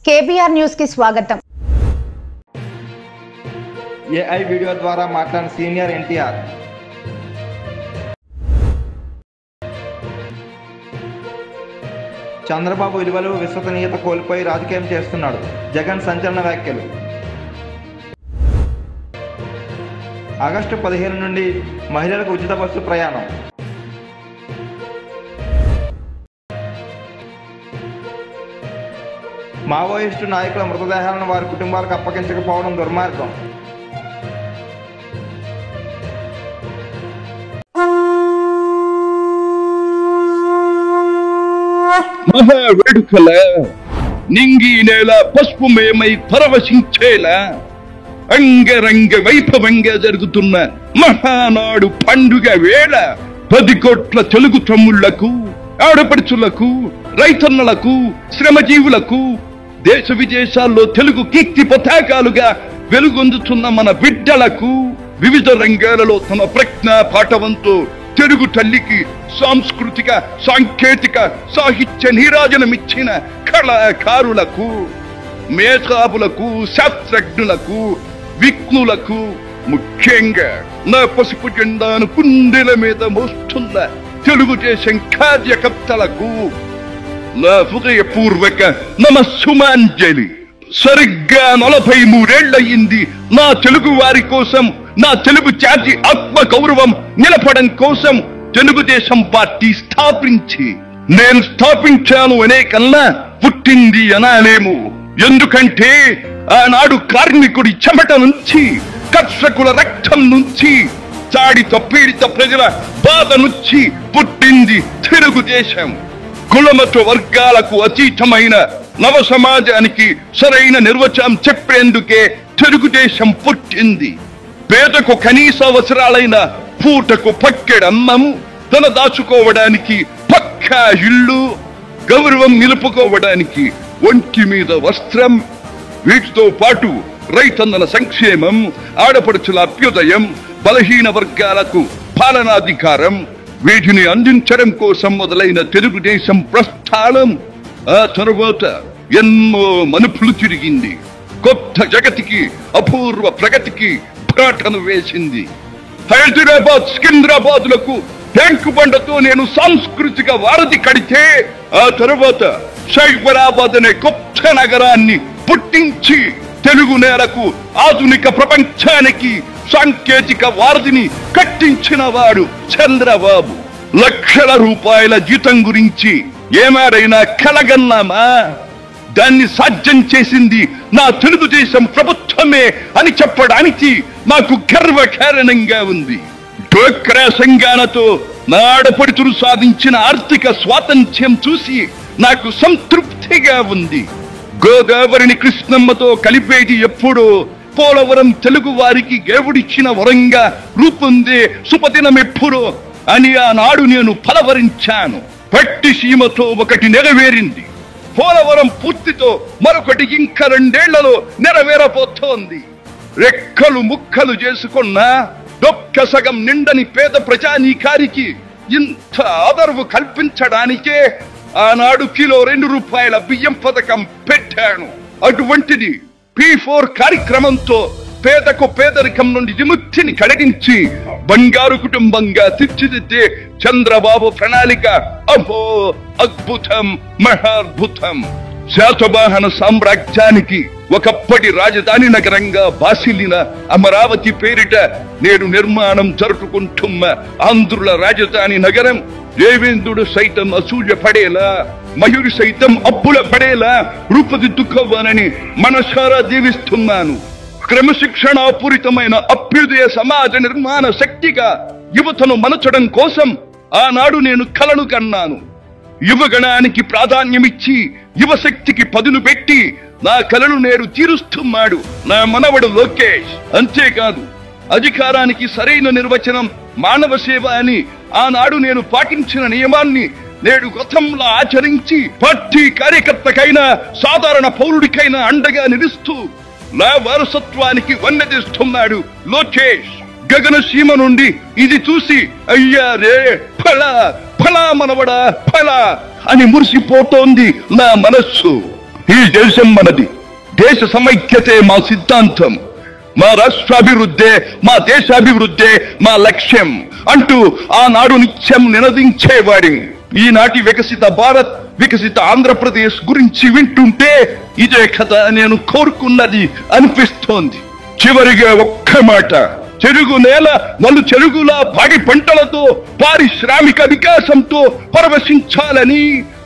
KBR news కి స్వాగతం. AI video ద్వారా మాట్లాడిన సీనియర్ ఎన్టీఆర్. చంద్రబాబు విలువలు విశ్వసనీయత కోల్పోయి రాజకీయం చేస్తున్నాడు. జగన్ సంచలన వ్యాఖ్యలు. ఆగస్టు 15 నుండి మహిళలకు ఉచిత బస్సు ప్రయాణం. మావోయిస్టు నాయకుల మృతదేహాలను వారి కుటుంబాలకు అప్పగించకపోవడం దుర్మార్గం. మహావేడుకల నింగి నేల పసుపుమయమై పరవశించేలా అంగరంగ వైభవంగా జరుగుతున్న మహానాడు పండుగ వేళ 10 కోట్ల తెలుగు తమ్ముళ్లకు, ఆడపడుచులకు, రైతన్నలకు, శ్రమజీవులకు, దేశ విదేశాల్లో తెలుగు కీర్తి పతాకాలుగా వెలుగొందుతున్న మన బిడ్డలకు, వివిధ రంగాలలో తమ ప్రజ్ఞా పాఠవంతో తెలుగు తల్లికి సాంస్కృతిక, సాంకేతిక, సాహిత్య నీరాజనమిచ్చిన కళాకారులకు, మేధావులకు, శాస్త్రజ్ఞులకు, విఘ్నులకు, ముఖ్యంగా నా పసుపు జెండాను కుండెల మీద మోస్తున్న తెలుగుదేశం కార్యకర్తలకు నా హృదయపూర్వక నమస్సుమాంజలి. సరిగ్గా 43 ఏళ్లయింది నా తెలుగు వారి కోసం, నా తెలుగు జాతి ఆత్మ గౌరవం నిలపడం కోసం తెలుగుదేశం పార్టీ స్థాపించి. నేను స్థాపించాను అనే కన్నా పుట్టింది అనాలేము. ఎందుకంటే ఆనాడు కార్మికుడి చెమట నుంచి, కర్షకుల రక్తం నుంచి, చాడిత పీడిత ప్రజల బాధ నుంచి పుట్టింది తెలుగుదేశం. కులమత వర్గాలకు అతీతమైన నవ సమాజానికి సరైన నిర్వచనం చెప్పేందుకే తెలుగుదేశం పుట్టింది. పేదకు కనీస అవసరాలైన పూటకు పక్కెడన్నం, తన దాచుకోవడానికి పక్కా ఇల్లు, గౌరవం నిలుపుకోవడానికి ఒంటి మీద వస్త్రం, వీటితో పాటు రైతన్నల సంక్షేమం, ఆడపడుచుల అభ్యుదయం, బలహీన వర్గాలకు పాలనాధికారం, వీటిని అందించడం కోసం మొదలైన తెలుగుదేశం ప్రస్థానం ఆ తరువాత ఎన్నో మలుపులు తిరిగింది. కొత్త జగతికి, అపూర్వ ప్రగతికి బాటను వేసింది. హైదరాబాద్, సికింద్రాబాద్లకు ట్యాంకు బండతో నేను సాంస్కృతిక వారధి కడితే, ఆ తరువాత సైబరాబాద్ అనే కొత్త నగరాన్ని పుట్టించి తెలుగు నేలకు, ఆధునిక ప్రపంచానికి సాంకేతిక వారధిని కట్టించిన వాడు చంద్రబాబు. లక్షల రూపాయల జీతం గురించి ఏమారైనా కలగన్నామా? దాన్ని సాధ్యం చేసింది నా తెలుగుదేశం ప్రభుత్వమే అని చెప్పడానికి నాకు గర్వకారణంగా ఉంది. డ్వాక్రా సంఘాలతో నా ఆడపడుచులు సాధించిన ఆర్థిక స్వాతంత్ర్యం చూసి నాకు సంతృప్తిగా ఉంది. గోదావరిని కృష్ణమ్మతో కలిపేటి ఎప్పుడో పోలవరం తెలుగు వారికి దేవుడిచ్చిన వరంగా రూపొందే శుభదినమెప్పుడో అని ఆనాడు నేను పలవరించాను. పట్టి సీమతో ఒకటి నెరవేరింది. పోలవరం పూర్తితో మరొకటి ఇంకా 2 ఏళ్లలో నెరవేరబోతోంది. రెక్కలు ముక్కలు చేసుకున్న డొక్క సగం నిండని పేద ప్రజానీకారికి ఇంత ఆదరవు కల్పించడానికే ఆనాడు కిలో 2 రూపాయల బియ్యం పథకం పెట్టాను. అటువంటిది P4 కార్యక్రమంతో పేదకు పేదరికం నుండి విముక్తిని కలిగించి బంగారు కుటుంబంగా తీర్చిదిద్దే చంద్రబాబు ప్రణాళిక అహో అద్భుతం, మహాద్భుతం. శాతవాహన సామ్రాజ్యానికి ఒకప్పటి రాజధాని నగరంగా బాసిల్లిన అమరావతి పేరిట నేడు నిర్మాణం జరుపుకుంటున్న ఆంధ్రుల రాజధాని నగరం దేవేంద్రుడు సైతం అసూయ పడేలా, మయూరి సైతం అప్పుల పడేలా రూపుదిద్దుకోవాలని మనసారా దీవిస్తున్నాను. క్రమశిక్షణాపూరితమైన అభ్యుదయ సమాజ నిర్మాణ శక్తిగా యువతను మలచడం కోసం ఆనాడు నేను కలను కన్నాను. యువగణానికి ప్రాధాన్యమిచ్చి యువశక్తికి పదును పెట్టి నా కలను నేడు తీరుస్తున్నాడు నా మనవడు లోకేష్. అంతేకాదు, అధికారానికి సరైన నిర్వచనం మానవ సేవ అని ఆనాడు నేను పాటించిన నియమాన్ని నేడు గతంలో ఆచరించి పార్టీ కార్యకర్తకైనా సాధారణ పౌరుడికైనా అండగా నిలుస్తూ నా వారసత్వానికి వన్నెదిస్తున్నాడు లోకేష్. గగన సీమ నుండి ఇది చూసి అయ్యా రే ఫలా ఫలా మనవడా ఫలా అని మురిసిపోతోంది నా మనస్సు. ఈ దేశం మనది, దేశ సమైక్యతే మా సిద్ధాంతం, మా రాష్ట్రాభివృద్ధే మా దేశాభివృద్ధే మా లక్ష్యం అంటూ ఆనాడు నిత్యం నినదించేవాడి. ఈనాటి వికసిత భారత్, వికసిత ఆంధ్రప్రదేశ్ గురించి వింటుంటే ఇదే కథ నేను కోరుకున్నది అనిపిస్తోంది. చివరిగా ఒక్క మాట, చెరుగు నేల నలు చెరుగుల పాడి పంటలతో పారిశ్రామిక వికాసంతో పరవశించాలని,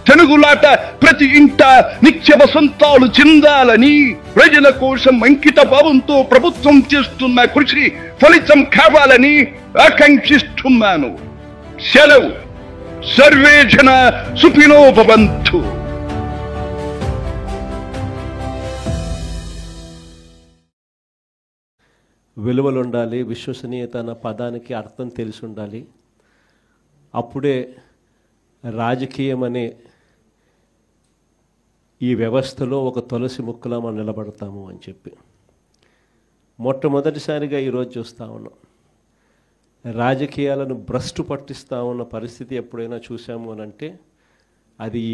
తెలుగులాట ప్రతి ఇంట నిత్య వసంతాలు చెందాలని, ప్రజల కోసం అంకిత భావంతో ప్రభుత్వం చేస్తున్న కృషి ఫలితం కావాలని ఆకాంక్షిస్తున్నాను. సెలవు. సర్వే జన సుఖినో భవంతు. విలువలు ఉండాలి, విశ్వసనీయత అన్న పదానికి అర్థం తెలిసి ఉండాలి. అప్పుడే రాజకీయం అనే ఈ వ్యవస్థలో ఒక తులసి ముక్కలా మనం నిలబడతాము అని చెప్పి మొట్టమొదటిసారిగా ఈరోజు చూస్తూ ఉన్నాం. రాజకీయాలను భ్రష్టు పట్టిస్తూ ఉన్న పరిస్థితి ఎప్పుడైనా చూసాము అని అంటే అది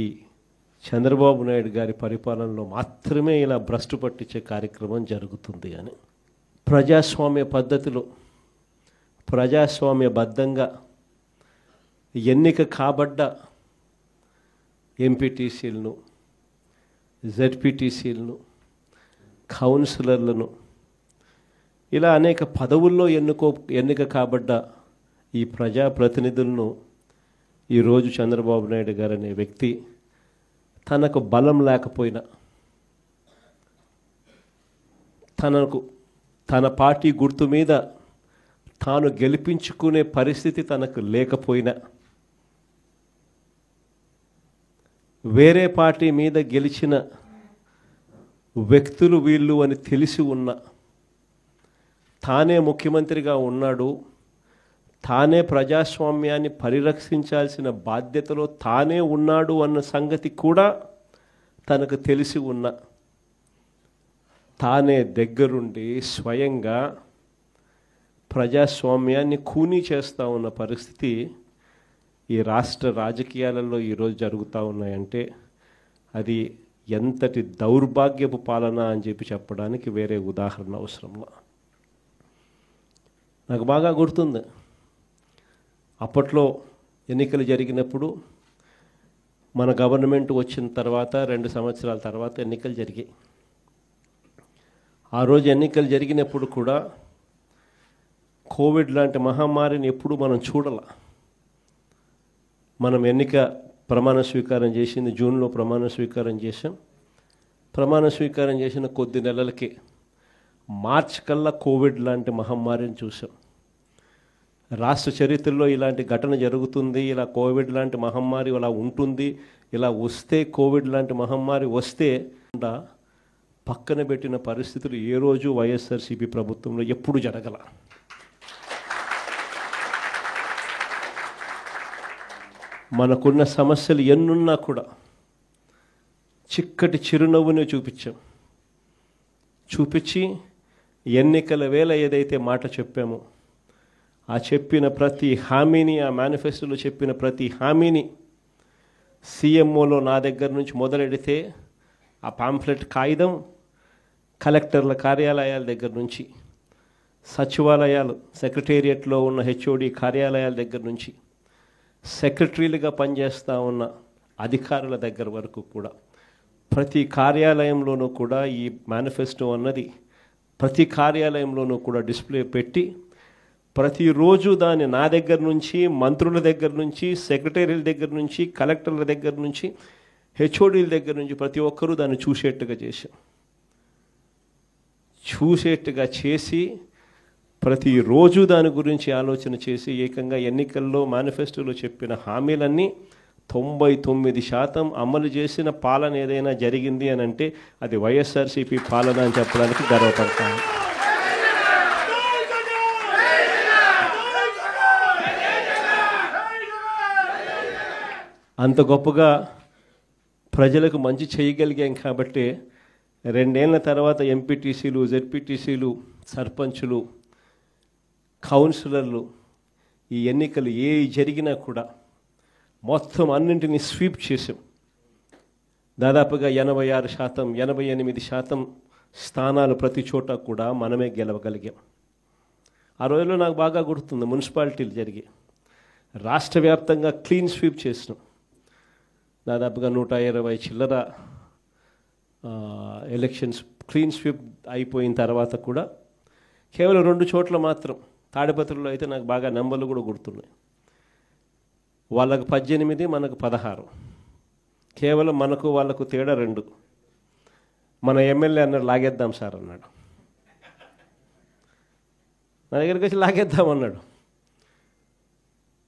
చంద్రబాబు నాయుడు గారి పరిపాలనలో మాత్రమే ఇలా భ్రష్టు పట్టించే కార్యక్రమం జరుగుతుంది అని. ప్రజాస్వామ్య పద్ధతిలో ప్రజాస్వామ్యబద్ధంగా ఎన్నిక కాబడ్డ ఎంపీటీసీలను, జెడ్పీటీసీలను, కౌన్సిలర్లను, ఇలా అనేక పదవుల్లో ఎన్నిక కాబడ్డ ఈ ప్రజాప్రతినిధులను ఈరోజు చంద్రబాబు నాయుడు గారు అనే వ్యక్తి తనకు బలం లేకపోయినా, తన పార్టీ గుర్తు మీద తాను గెలిపించుకునే పరిస్థితి తనకు లేకపోయినా, వేరే పార్టీ మీద గెలిచిన వ్యక్తులు వీళ్ళు అని తెలిసి ఉన్న, తానే ముఖ్యమంత్రిగా ఉన్నాడు, తానే ప్రజాస్వామ్యాన్ని పరిరక్షించాల్సిన బాధ్యతలో తానే ఉన్నాడు అన్న సంగతి కూడా తనకు తెలిసి ఉన్న, తానే దగ్గరుండి స్వయంగా ప్రజాస్వామ్యాన్ని ఖూనీ చేస్తూ ఉన్న పరిస్థితి ఈ రాష్ట్ర రాజకీయాలలో ఈరోజు జరుగుతూ ఉన్నాయంటే అది ఎంతటి దౌర్భాగ్యపు పాలన అని చెప్పి చెప్పడానికి వేరే ఉదాహరణ అవసరంలా. నాకు బాగా గుర్తుంది, అప్పట్లో ఎన్నికలు జరిగినప్పుడు మన గవర్నమెంట్ వచ్చిన తర్వాత 2 సంవత్సరాల తర్వాత ఎన్నికలు జరిగాయి. ఆ రోజు ఎన్నికలు జరిగినప్పుడు కూడా కోవిడ్ లాంటి మహమ్మారిని ఎప్పుడు మనం చూడాల. మనం ఎన్నిక ప్రమాణ స్వీకారం చేసింది జూన్లో ప్రమాణ స్వీకారం చేసాం. ప్రమాణ స్వీకారం చేసిన కొద్ది నెలలకే మార్చి కల్లా కోవిడ్ లాంటి మహమ్మారిని చూసాం. రాష్ట్ర చరిత్రలో ఇలాంటి ఘటన జరుగుతుంది, ఇలా కోవిడ్ లాంటి మహమ్మారి ఇలా ఉంటుంది, ఇలా వస్తే కోవిడ్ లాంటి మహమ్మారి వస్తే పక్కన పెట్టిన పరిస్థితులు ఏ రోజు వైఎస్ఆర్సీపీ ప్రభుత్వంలో ఎప్పుడు జరగల. మనకున్న సమస్యలు ఎన్నున్నా కూడా చిక్కటి చిరునవ్వునే చూపించి ఎన్నికల వేళ ఏదైతే మాట చెప్పామో ఆ చెప్పిన ప్రతి హామీని, ఆ మేనిఫెస్టోలో చెప్పిన ప్రతి హామీని సీఎంఓలో నా దగ్గర నుంచి మొదలెడితే ఆ పాంఫ్లెట్ కాగితం కలెక్టర్ల కార్యాలయాల దగ్గర నుంచి, సచివాలయాలు సెక్రటేరియట్లో ఉన్న హెచ్ఓడి కార్యాలయాల దగ్గర నుంచి, సెక్రటరీలుగా పనిచేస్తూ ఉన్న అధికారుల దగ్గర వరకు కూడా ప్రతి కార్యాలయంలోనూ కూడా ఈ మేనిఫెస్టో అన్నది ప్రతి కార్యాలయంలోనూ కూడా డిస్ప్లే పెట్టి ప్రతిరోజు దాన్ని నా దగ్గర నుంచి, మంత్రుల దగ్గర నుంచి, సెక్రటరీల దగ్గర నుంచి, కలెక్టర్ల దగ్గర నుంచి, హెచ్ఓడీల దగ్గర నుంచి ప్రతి ఒక్కరూ దాన్ని చూసేట్టుగా చేసి ప్రతిరోజు దాని గురించి ఆలోచన చేసి ఏకంగా ఎన్నికల్లో మేనిఫెస్టోలో చెప్పిన హామీలన్నీ 99% అమలు చేసిన పాలన ఏదైనా జరిగింది అని అంటే అది వైఎస్ఆర్సీపీ పాలన అని చెప్పడానికి గర్వపడతాను. అంత గొప్పగా ప్రజలకు మంచి చేయగలిగాం కాబట్టి 2 ఏళ్ల తర్వాత ఎంపీటీసీలు, జెడ్పీటీసీలు, సర్పంచులు, కౌన్సిలర్లు ఈ ఎన్నికలు ఏ జరిగినా కూడా మొత్తం అన్నింటినీ స్వీప్ చేసాం. దాదాపుగా 86%, 88% స్థానాలు ప్రతి చోట కూడా మనమే గెలవగలిగాం. ఆ రోజుల్లో నాకు బాగా గుర్తుంది, మున్సిపాలిటీలు జరిగి రాష్ట్ర వ్యాప్తంగా క్లీన్ స్వీప్ చేసినాం. దాదాపుగా 120 చిల్లర ఎలక్షన్స్ క్లీన్ స్వీప్ అయిపోయిన తర్వాత కూడా కేవలం 2 చోట్ల మాత్రం, తాడిపత్రిలో అయితే నాకు బాగా నెంబర్లు కూడా గుర్తున్నాయి, వాళ్ళకు 18, మనకు 16, కేవలం మనకు వాళ్ళకు తేడా 2. మన ఎమ్మెల్యే అన్నాడు లాగేద్దాం సార్ అన్నాడు, నా దగ్గరికి వచ్చి లాగేద్దాం అన్నాడు.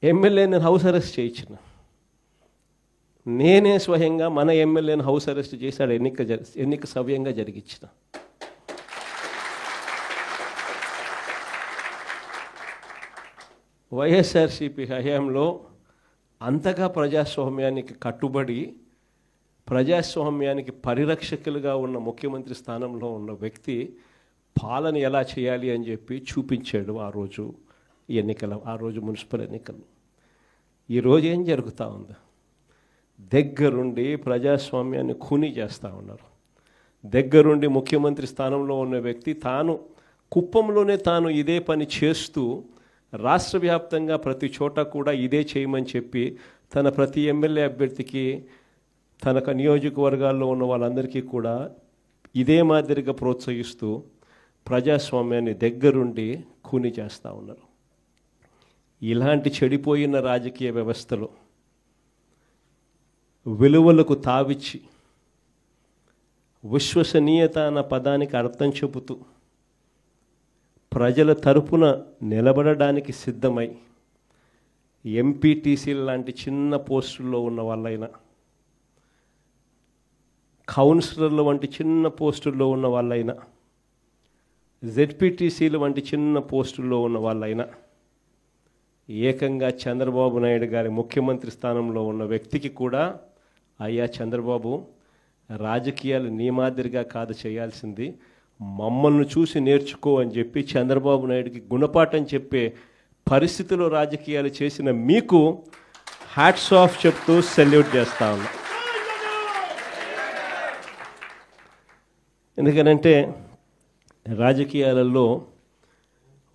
ఎమ్మెల్యే నేను హౌస్ అరెస్ట్ చేయించిన, నేనే స్వయంగా మన ఎమ్మెల్యేని హౌస్ అరెస్ట్ చేశాడు, ఎన్నిక సవ్యంగా జరిగించిన. వైఎస్ఆర్సీపీ హయాంలో అంతగా ప్రజాస్వామ్యానికి కట్టుబడి ప్రజాస్వామ్యానికి పరిరక్షకులుగా ఉన్న ముఖ్యమంత్రి స్థానంలో ఉన్న వ్యక్తి పాలన ఎలా చేయాలి అని చెప్పి చూపించాడు ఆ రోజు మున్సిపల్ ఎన్నికలు. ఈరోజు ఏం జరుగుతూ ఉంది? దగ్గరుండి ప్రజాస్వామ్యాన్ని ఖూనీ చేస్తూ ఉన్నారు. దగ్గరుండి ముఖ్యమంత్రి స్థానంలో ఉన్న వ్యక్తి తాను కుప్పంలోనే తాను ఇదే పని చేస్తూ రాష్ట్ర వ్యాప్తంగా ప్రతి చోట కూడా ఇదే చేయమని చెప్పి తన ప్రతి ఎమ్మెల్యే అభ్యర్థికి, తన నియోజకవర్గాల్లో ఉన్న వాళ్ళందరికీ కూడా ఇదే మాదిరిగా ప్రోత్సహిస్తూ ప్రజాస్వామ్యాన్ని దగ్గరుండి ఖూనీ చేస్తూ ఉన్నారు. ఇలాంటి చెడిపోయిన రాజకీయ వ్యవస్థలో విలువలకు తావిచ్చి విశ్వసనీయత అన్న పదానికి అర్థం చెబుతూ ప్రజల తరపున నిలబడడానికి సిద్ధమై ఎంపీటీసీల లాంటి చిన్న పోస్టుల్లో ఉన్న వాళ్ళైనా, కౌన్సిలర్ల వంటి చిన్న పోస్టుల్లో ఉన్న వాళ్ళైనా, జెడ్పీటీసీల వంటి చిన్న పోస్టుల్లో ఉన్న వాళ్ళైనా ఏకంగా చంద్రబాబు నాయుడు గారి ముఖ్యమంత్రి స్థానంలో ఉన్న వ్యక్తికి కూడా, అయ్యా చంద్రబాబు, రాజకీయాలు నీ మాదిరిగా కాదు చేయాల్సింది, మమ్మల్ని చూసి నేర్చుకో అని చెప్పి చంద్రబాబు నాయుడికి గుణపాఠం చెప్పే పరిస్థితిలో రాజకీయాలు చేసిన మీకు హ్యాట్స్ ఆఫ్ చెప్తూ సెల్యూట్ చేస్తా ఉన్నా. ఎందుకనంటే రాజకీయాలలో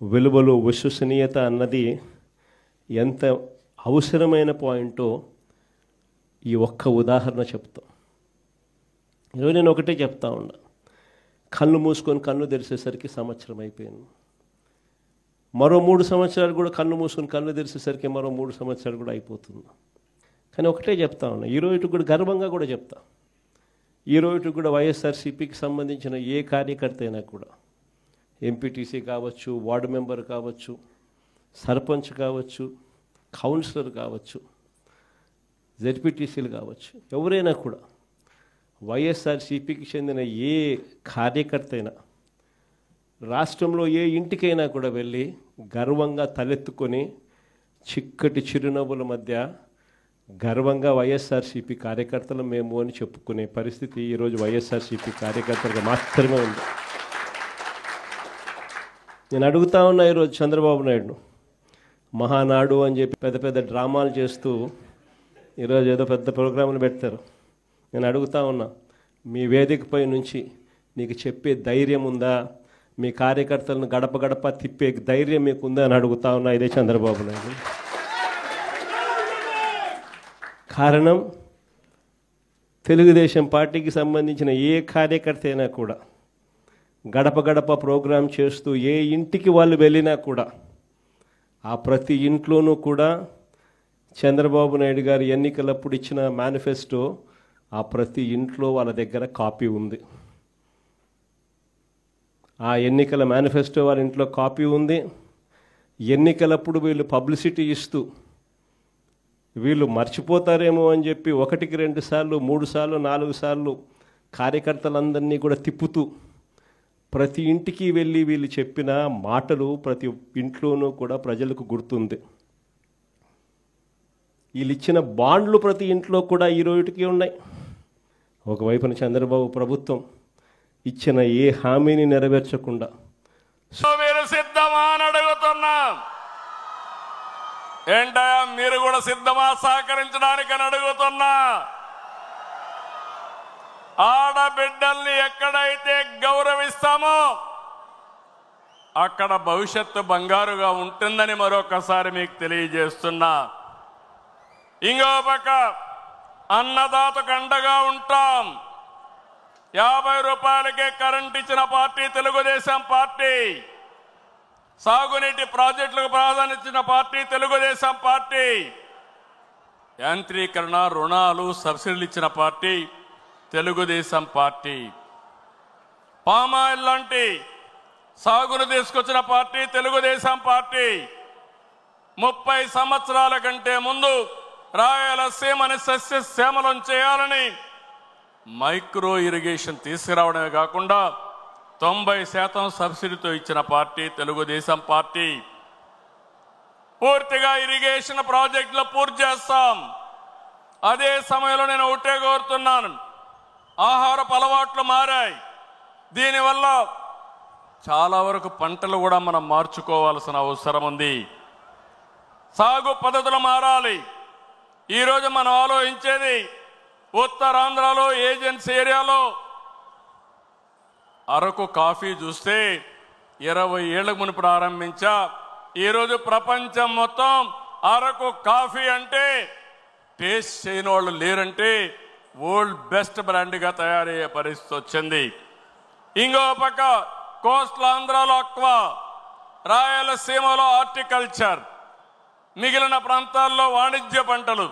విలువలు, విశ్వసనీయత అన్నది ఎంత అవసరమైన పాయింటో ఈ ఒక్క ఉదాహరణ చెప్తాం. ఈరోజు నేను ఒకటే చెప్తా ఉన్నా, కళ్ళు మూసుకొని కళ్ళు తెరిచేసరికి సంవత్సరం అయిపోయింది. మరో 3 సంవత్సరాలు కూడా కళ్ళు మూసుకొని కళ్ళు తెరిచేసరికి మరో 3 సంవత్సరాలు కూడా అయిపోతుంది. కానీ ఒకటే చెప్తా ఉన్నా, ఈరోజు కూడా గర్వంగా కూడా చెప్తా, ఈరోజు కూడా వైఎస్ఆర్సీపీకి సంబంధించిన ఏ కార్యకర్త అయినా కూడా, ఎంపీటీసీ కావచ్చు, వార్డు మెంబర్ కావచ్చు, సర్పంచ్ కావచ్చు, కౌన్సిలర్ కావచ్చు, జెడ్పీటీసీలు కావచ్చు, ఎవరైనా కూడా వైఎస్ఆర్సీపీకి చెందిన ఏ కార్యకర్త అయినా రాష్ట్రంలో ఏ ఇంటికైనా కూడా వెళ్ళి గర్వంగా తలెత్తుకొని చిక్కటి చిరునవ్వుల మధ్య గర్వంగా వైఎస్ఆర్సీపీ కార్యకర్తలు మేము అని చెప్పుకునే పరిస్థితి ఈరోజు వైఎస్ఆర్సీపీ కార్యకర్తలకు మాత్రమే ఉంది. నేను అడుగుతా ఉన్నా ఈరోజు చంద్రబాబు నాయుడు, మహానాడు అని చెప్పి పెద్ద పెద్ద డ్రామాలు చేస్తూ ఈరోజు ఏదో పెద్ద ప్రోగ్రాములు పెడతారు. నేను అడుగుతా ఉన్నా, మీ వేదికపై నుంచి నీకు చెప్పే ధైర్యం ఉందా? మీ కార్యకర్తలను గడప గడప తిప్పే ధైర్యం మీకు ఉందా అని అడుగుతా ఉన్నా ఇదే చంద్రబాబు నాయుడు. కారణం, తెలుగుదేశం పార్టీకి సంబంధించిన ఏ కార్యకర్త అయినా కూడా గడప గడప ప్రోగ్రాం చేస్తూ ఏ ఇంటికి వాళ్ళు వెళ్ళినా కూడా ఆ ప్రతి ఇంట్లోనూ కూడా చంద్రబాబు నాయుడు గారు ఎన్నికలప్పుడు ఇచ్చిన మేనిఫెస్టో ఆ ప్రతి ఇంట్లో వాళ్ళ దగ్గర కాపీ ఉంది. ఆ ఎన్నికల మేనిఫెస్టో వాళ్ళ ఇంట్లో కాపీ ఉంది. ఎన్నికలప్పుడు వీళ్ళు పబ్లిసిటీ ఇస్తూ వీళ్ళు మర్చిపోతారేమో అని చెప్పి 1కి 2 సార్లు 3 సార్లు 4 సార్లు కార్యకర్తలందరినీ కూడా తిప్పుతూ ప్రతి ఇంటికి వెళ్ళి వీళ్ళు చెప్పిన మాటలు ప్రతి ఇంట్లోనూ కూడా ప్రజలకు గుర్తుంది. వీళ్ళు ఇచ్చిన బాండ్లు ప్రతి ఇంట్లో కూడా ఈ రోజుకి ఉన్నాయి. ఒకవైపున చంద్రబాబు ప్రభుత్వం ఇచ్చిన ఏ హామీని నెరవేర్చకుండా మీరు సిద్ధమా అని అడుగుతున్నా. ఏంటయ్యా మీరు కూడా సిద్ధమా సహకరించడానికి అని అడుగుతున్నా. ఆడబిడ్డల్ని ఎక్కడైతే గౌరవిస్తామో అక్కడ భవిష్యత్తు బంగారుగా ఉంటుందని మరొకసారి మీకు తెలియజేస్తున్నా. ఇంకో పక్క అన్నదాతకు అండగా ఉంటాం. 50 రూపాయలకే కరెంట్ ఇచ్చిన పార్టీ తెలుగుదేశం పార్టీ. సాగునీటి ప్రాజెక్టులకు ప్రాధాన్యత ఇచ్చిన పార్టీ తెలుగుదేశం పార్టీ. యాంత్రీకరణ, రుణాలు, సబ్సిడీలు ఇచ్చిన పార్టీ తెలుగుదేశం పార్టీ. పామాయిల్ లాంటి సాగును తీసుకొచ్చిన పార్టీ తెలుగుదేశం పార్టీ. 30 సంవత్సరాల కంటే ముందు రాయలసీమని సస్యశ్యామలం చేయాలని మైక్రో ఇరిగేషన్ తీసుకురావడమే కాకుండా 90% సబ్సిడీతో ఇచ్చిన పార్టీ తెలుగుదేశం పార్టీ. పూర్తిగా ఇరిగేషన్ ప్రాజెక్టులు పూర్తి చేస్తాం. అదే సమయంలో నేను ఒకటే కోరుతున్నాను, ఆహారపు అలవాట్లు మారాయి. దీనివల్ల చాలా వరకు పంటలు కూడా మనం మార్చుకోవాల్సిన అవసరం ఉంది. సాగు పద్ధతులు మారాలి. ఈరోజు మనం ఆలోచించేది ఉత్తరాంధ్రలో ఏజెన్సీ ఏరియాలో అరకు కాఫీ చూస్తే 20 ఏళ్ల మునుపు ప్రారంభించా. ఈరోజు ప్రపంచం మొత్తం అరకు కాఫీ అంటే టేస్ట్ చేయని వాళ్ళు లేరంటే వరల్డ్ బెస్ట్ బ్రాండ్గా తయారయ్యే పరిస్థితి వచ్చింది. ఇంకో పక్క కోస్టల్ ఆంధ్రాలో అక్వా, రాయలసీమలో హార్టికల్చర్, మిగిలిన ప్రాంతాల్లో వాణిజ్య పంటలు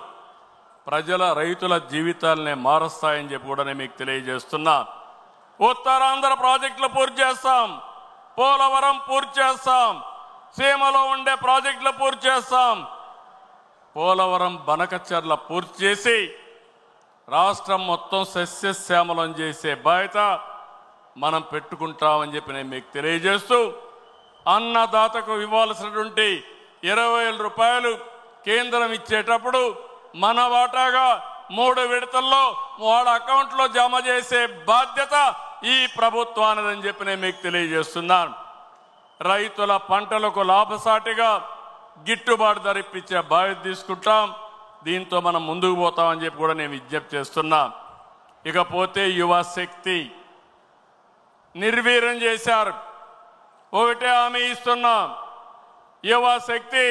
రైతుల జీవితాలనే మారుస్తాయని చెప్పి కూడా నేను మీకు తెలియజేస్తున్నా. ఉత్తరాంధ్ర ప్రాజెక్టులు పూర్తి చేస్తాం. పోలవరం పూర్తి చేస్తాం. సీమలో ఉండే ప్రాజెక్టులు పూర్తి చేస్తాం. పోలవరం బనకచర్ల పూర్తి చేసి రాష్ట్రం మొత్తం సస్యశ్యామలం చేసే బాధ్యత మనం పెట్టుకుంటామని చెప్పి నేను మీకు తెలియజేస్తూ, అన్నదాతకు ఇవ్వాల్సినటువంటి 20,000 రూపాయలు కేంద్రం ఇచ్చేటప్పుడు మన వాటాగా 3 విడతల్లో వాళ్ళ అకౌంట్లో జమ చేసే బాధ్యత ఈ ప్రభుత్వానిదని చెప్పి నేను మీకు తెలియజేస్తున్నాను. రైతుల పంటలకు లాభసాటిగా గిట్టుబాటు ధర ఇప్పించే బాధ్యత తీసుకుంటాం. దీంతో మనం ముందుకు పోతామని చెప్పి కూడా నేను విజ్ఞప్తి చేస్తున్నా. ఇకపోతే యువ శక్తి నిర్వీర్యం చేశారు. ఒకటే హామీ ఇస్తున్నాం, యువ శక్తి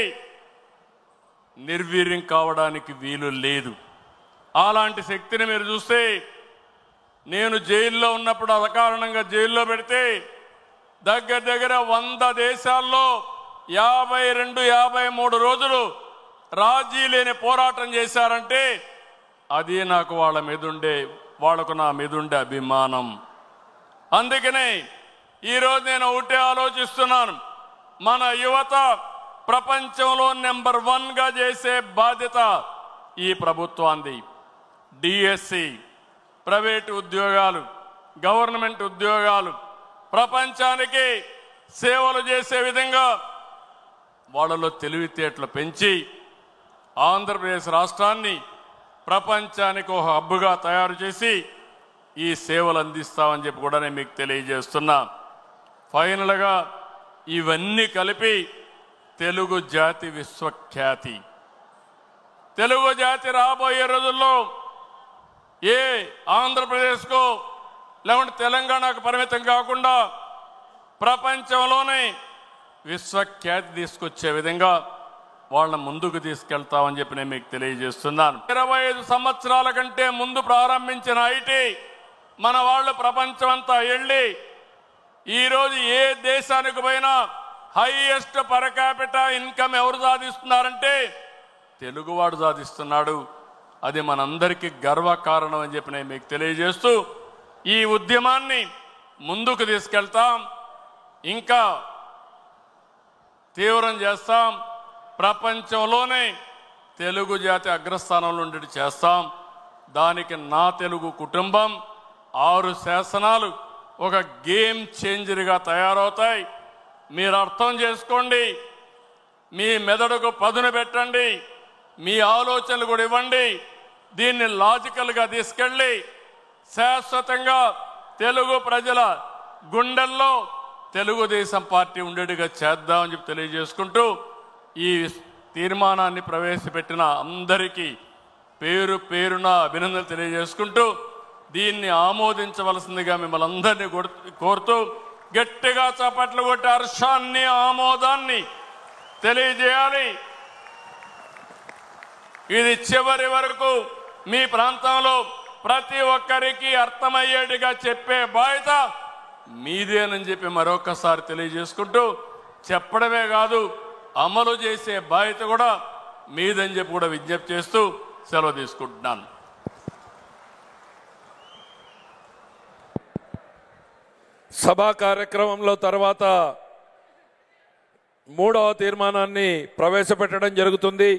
నిర్వీర్యం కావడానికి వీలు లేదు. అలాంటి శక్తిని మీరు చూస్తే, నేను జైల్లో ఉన్నప్పుడు అకారణంగా జైల్లో పెడితే దగ్గర దగ్గర 100 దేశాల్లో 52-53 రోజులు రాజీ లేని పోరాటం చేశారంటే అది నాకు వాళ్లకు నా మీద ఉండే అభిమానం. అందుకనే ఈరోజు నేను ఒకటే ఆలోచిస్తున్నాను, మన యువత ప్రపంచంలో నెంబర్ 1గా చేసే బాధ్యత ఈ ప్రభుత్వాన్ని. డిఎస్సి, ప్రైవేటు ఉద్యోగాలు, గవర్నమెంట్ ఉద్యోగాలు ప్రపంచానికి సేవలు చేసే విధంగా వాళ్ళలో తెలివితేటలు పెంచి ఆంధ్రప్రదేశ్ రాష్ట్రాన్ని ప్రపంచానికి ఒక హబ్గా తయారు చేసి ఈ సేవలు అందిస్తామని చెప్పి కూడా నేను మీకు తెలియజేస్తున్నా. ఫైనల్గా ఇవన్నీ కలిపి తెలుగు జాతి విశ్వఖ్యాతి, తెలుగు జాతి రాబోయే రోజుల్లో ఏ ఆంధ్రప్రదేశ్కో లేకుంటే తెలంగాణకు పరిమితం కాకుండా ప్రపంచంలోనే విశ్వఖ్యాతి తీసుకొచ్చే విధంగా వాళ్ళ ముందుకు తీసుకెళ్తామని చెప్పి నేను మీకు తెలియజేస్తున్నాను. 25 సంవత్సరాల కంటే ముందు ప్రారంభించిన ఐటీ మన వాళ్ళు ప్రపంచం అంతా వెళ్ళి ఈరోజు ఏ దేశానికి పోయినా హైయెస్ట్ పర్ క్యాపిటా ఇన్కమ్ ఎవరు సాధిస్తున్నారంటే తెలుగువాడు సాధిస్తున్నాడు. అది మనందరికీ గర్వకారణం అని చెప్పి నేను మీకు తెలియజేస్తూ ఈ ఉద్యమాన్ని ముందుకు తీసుకెళ్తాం, ఇంకా తీవ్రం చేస్తాం. ప్రపంచంలోనే తెలుగు జాతి అగ్రస్థానంలో ఉండేది చేస్తాం. దానికి నా తెలుగు కుటుంబం 6 శాసనాలు ఒక గేమ్ చేంజర్గా తయారవుతాయి. మీరు అర్థం చేసుకోండి, మీ మెదడుకు పదును పెట్టండి, మీ ఆలోచనలు కూడా ఇవ్వండి. దీన్ని లాజికల్గా తీసుకెళ్ళి శాశ్వతంగా తెలుగు ప్రజల గుండెల్లో తెలుగుదేశం పార్టీ ఉండేట్టుగా చేద్దామని చెప్పి తెలియజేసుకుంటూ ఈ తీర్మానాన్ని ప్రవేశపెట్టిన అందరికీ పేరు పేరున అభినందనలు తెలియజేసుకుంటూ దీన్ని ఆమోదించవలసిందిగా మిమ్మల్ని అందరినీ కోరుతూ గట్టిగా చప్పట్లు కొట్టి హర్షాన్ని ఆమోదాన్ని తెలియజేయాలి. ఇది చివరి వరకు మీ ప్రాంతంలో ప్రతి ఒక్కరికి అర్థమయ్యేట్టుగా చెప్పే బాధ్యత మీదేనని చెప్పి మరొకసారి తెలియజేసుకుంటూ, చెప్పడమే కాదు అమలు చేసే బాధ్యత కూడా మీదని చెప్పి కూడా విజ్ఞప్తి చేస్తూ సెలవు తీసుకుంటున్నాను. సభా కార్యక్రమంలో తర్వాత 3వ తీర్మానాన్ని ప్రవేశపెట్టడం జరుగుతుంది.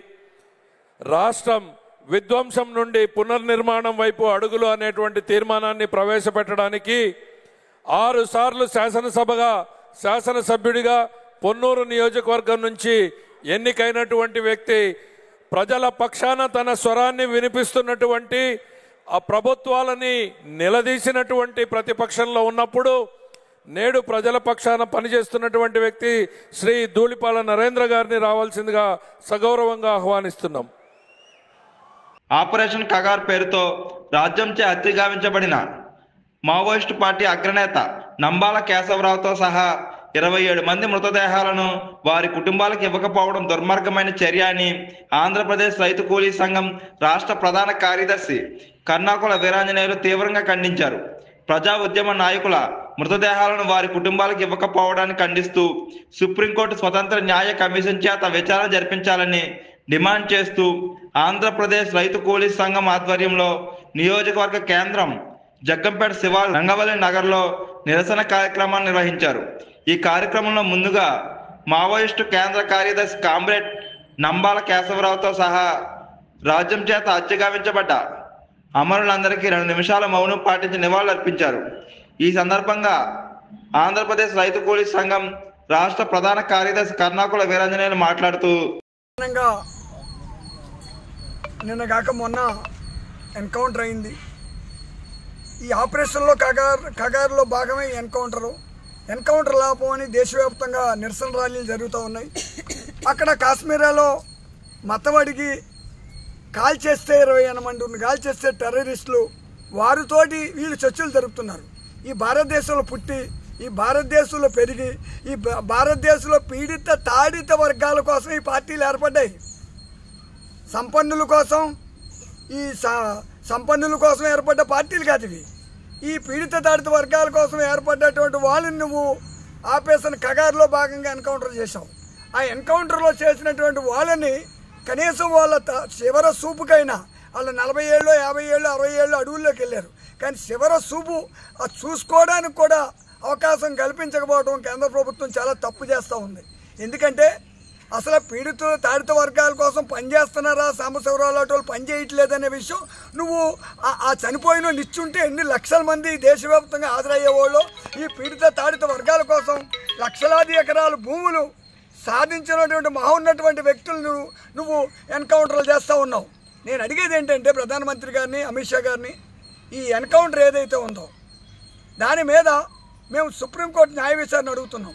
రాష్ట్రం విధ్వంసం నుండి పునర్నిర్మాణం వైపు అడుగులు అనేటువంటి తీర్మానాన్ని ప్రవేశపెట్టడానికి 6 సార్లు శాసనసభ్యుడిగా పొన్నూరు నియోజకవర్గం నుంచి ఎన్నికైనటువంటి వ్యక్తి, ప్రజల పక్షాన తన స్వరాన్ని వినిపిస్తున్నటువంటి ఆ ప్రభుత్వాలని నిలదీసినటువంటి ప్రతిపక్షంలో ఉన్నప్పుడు నేడు ప్రజల పక్షాన పనిచేస్తున్నటువంటి వ్యక్తి శ్రీ ధూళిపాల నరేంద్ర గారిని రావాల్సిందిగా సగౌరవంగా ఆహ్వానిస్తున్నాం. ఆపరేషన్ కగార్ పేరుతో రాజ్యంచే హత్య గావించబడిన మావోయిస్టు పార్టీ అగ్రనేత నంబాల కేశవరావుతో సహా 27 మంది మృతదేహాలను వారి కుటుంబాలకు ఇవ్వకపోవడం దుర్మార్గమైన చర్య అని ఆంధ్రప్రదేశ్ రైతు కూలీ సంఘం రాష్ట్ర ప్రధాన కార్యదర్శి కర్ణాకుల వీరాంజనేయులు తీవ్రంగా ఖండించారు. ప్రజా ఉద్యమ నాయకుల మృతదేహాలను వారి కుటుంబాలకు ఇవ్వకపోవడాన్ని ఖండిస్తూ సుప్రీంకోర్టు స్వతంత్ర న్యాయ కమిషన్ చేత విచారణ జరిపించాలని డిమాండ్ చేస్తూ ఆంధ్రప్రదేశ్ రైతు కూలీ సంఘం ఆధ్వర్యంలో నియోజకవర్గ కేంద్రం జగ్గంపేట శివారు రంగవల్లి నగర్లో నిరసన కార్యక్రమాన్ని నిర్వహించారు. ఈ కార్యక్రమంలో ముందుగా మావోయిస్టు కేంద్ర కార్యదర్శి కామ్రేడ్ నంబాల కేశవరావుతో సహా రాజ్యం చేత హత్య గావించబడ్డ అమరులందరికీ 2 నిమిషాల మౌనం పాటించి నివాళులు అర్పించారు. ఈ సందర్భంగా ఆంధ్రప్రదేశ్ రైతు కూలీ సంఘం రాష్ట్ర ప్రధాన కార్యదర్శి కర్ణాకుల వీరాంజనేయులు మాట్లాడుతూ, నిన్న కాక మొన్న ఎన్కౌంటర్ అయింది. ఈ ఆపరేషన్లో కగారులో భాగమే ఎన్కౌంటర్ లాభమని దేశవ్యాప్తంగా నిరసన ర్యాలీలు జరుగుతూ ఉన్నాయి. అక్కడ కాశ్మీరాలో మతం అడిగి కాల్ చేస్తే 20 మంది కాల్ చేస్తే టెర్రరిస్టులు వారితోటి వీళ్ళు చర్చలు జరుపుతున్నారు. ఈ భారతదేశంలో పుట్టి, ఈ భారతదేశంలో పెరిగి, ఈ భారతదేశంలో పీడిత తాడిత వర్గాల కోసం ఈ పార్టీలు ఏర్పడ్డాయి. సంపన్నుల కోసం ఏర్పడ్డ పార్టీలు కాదు ఇవి. ఈ పీడిత తాడిత వర్గాల కోసం ఏర్పడ్డటువంటి వాళ్ళని నువ్వు ఆపరేషన్ కగారులో భాగంగా ఎన్కౌంటర్ చేశావు. ఆ ఎన్కౌంటర్లో చేసినటువంటి వాళ్ళని కనీసం వాళ్ళ చివర చూపుకైనా వాళ్ళు 40 ఏళ్ళు 50 ఏళ్ళు 60 ఏళ్ళు అడవుల్లోకి వెళ్ళారు. కానీ చివర చూపు అది చూసుకోవడానికి కూడా అవకాశం కల్పించకపోవడం కేంద్ర ప్రభుత్వం చాలా తప్పు చేస్తూ ఉంది. ఎందుకంటే అసలు పీడితులు తాడిత వర్గాల కోసం పనిచేస్తున్నారా, సాంబశివరావు లాంటి వాళ్ళు పనిచేయట్లేదనే విషయం నువ్వు ఆ చనిపోయిన నిచ్చుంటే ఎన్ని లక్షల మంది దేశవ్యాప్తంగా హాజరయ్యేవాళ్ళు ఈ పీడిత తాడిత వర్గాల కోసం లక్షలాది ఎకరాల భూములు సాధించినటువంటి మహోన్నటువంటి వ్యక్తులను నువ్వు ఎన్కౌంటర్లు చేస్తూ ఉన్నావు. నేను అడిగేది ఏంటంటే ప్రధానమంత్రి గారిని, అమిత్ షా గారిని, ఈ ఎన్కౌంటర్ ఏదైతే ఉందో దాని మీద మేము సుప్రీంకోర్టు న్యాయ విచారణ అడుగుతున్నాం.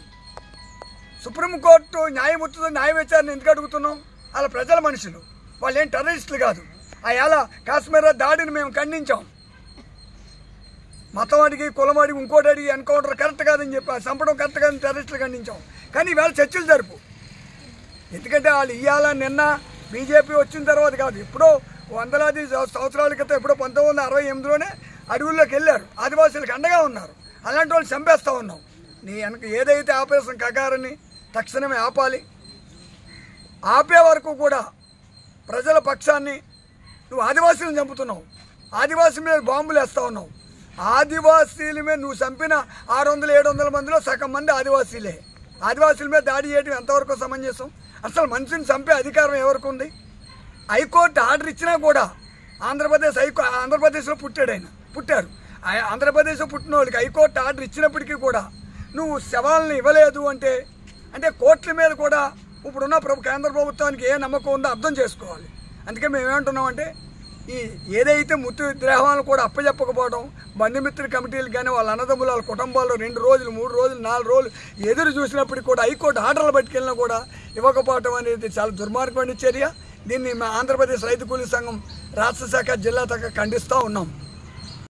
సుప్రీంకోర్టు న్యాయమూర్తితో న్యాయ విచారణ ఎందుకు అడుగుతున్నాం? వాళ్ళ ప్రజల మనుషులు, వాళ్ళు ఏం టెర్రరిస్టులు కాదు. అలా కాశ్మీర్ దాడిని మేము ఖండించాం. మతం అడిగి, కులం అడిగి, ఇంకోటి అడిగి ఎన్కౌంటర్ కరెక్ట్ కాదని చెప్పి చంపడం కరెక్ట్ కాదని టెర్రరిస్టులు ఖండించాం. కానీ ఇవాళ చర్చలు జరుపు. ఎందుకంటే వాళ్ళు ఇవాళ నిన్న బీజేపీ వచ్చిన తర్వాత కాదు, ఎప్పుడో వందలాది సంవత్సరాల క్రితం ఎప్పుడో 1968లోనే అడవుల్లోకి వెళ్ళారు, ఆదివాసీలకు అండగా ఉన్నారు. అలాంటి వాళ్ళు చంపేస్తూ ఉన్నాం. నీ వెనక ఏదైతే ఆపరేషన్ కగారని తక్షణమే ఆపాలి. ఆపే వరకు కూడా ప్రజల పక్షాన్ని నువ్వు ఆదివాసీలను చంపుతున్నావు, ఆదివాసీ మీద బాంబులు వేస్తూ ఉన్నావు. ఆదివాసీల మీద నువ్వు చంపిన 600-700 మందిలో సగం మంది ఆదివాసీలే. ఆదివాసీల మీద దాడి చేయడం ఎంతవరకు సమంజసం? అసలు మనిషిని చంపే అధికారం ఎవరికి ఉంది? హైకోర్టు ఆర్డర్ ఇచ్చినా కూడా ఆంధ్రప్రదేశ్లో పుట్టారు. ఆంధ్రప్రదేశ్లో పుట్టిన వాళ్ళకి హైకోర్టు ఆర్డర్ ఇచ్చినప్పటికీ కూడా నువ్వు శవాలను ఇవ్వలేదు అంటే కోర్టుల మీద కూడా ఇప్పుడున్న కేంద్ర ప్రభుత్వానికి ఏ నమ్మకం ఉందో అర్థం చేసుకోవాలి. అందుకే మేము ఏమంటున్నామంటే ఈ ఏదైతే మృతి విగ్రహాలను కూడా అప్పచెప్పకపోవడం, బంధుమిత్ర కమిటీలు కానీ వాళ్ళ అన్నదమ్ములు వాళ్ళ కుటుంబాల్లో 2 రోజులు 3 రోజులు 4 రోజులు ఎదురు చూసినప్పటికీ కూడా హైకోర్టు ఆర్డర్లు పట్టుకెళ్ళినా కూడా ఇవ్వకపోవడం అనేది చాలా దుర్మార్గమైన చర్య. దీన్ని మా ఆంధ్రప్రదేశ్ రైతు కూలీ సంఘం రాష్ట్ర శాఖ జిల్లా శాఖ ఖండిస్తూ ఉన్నాం.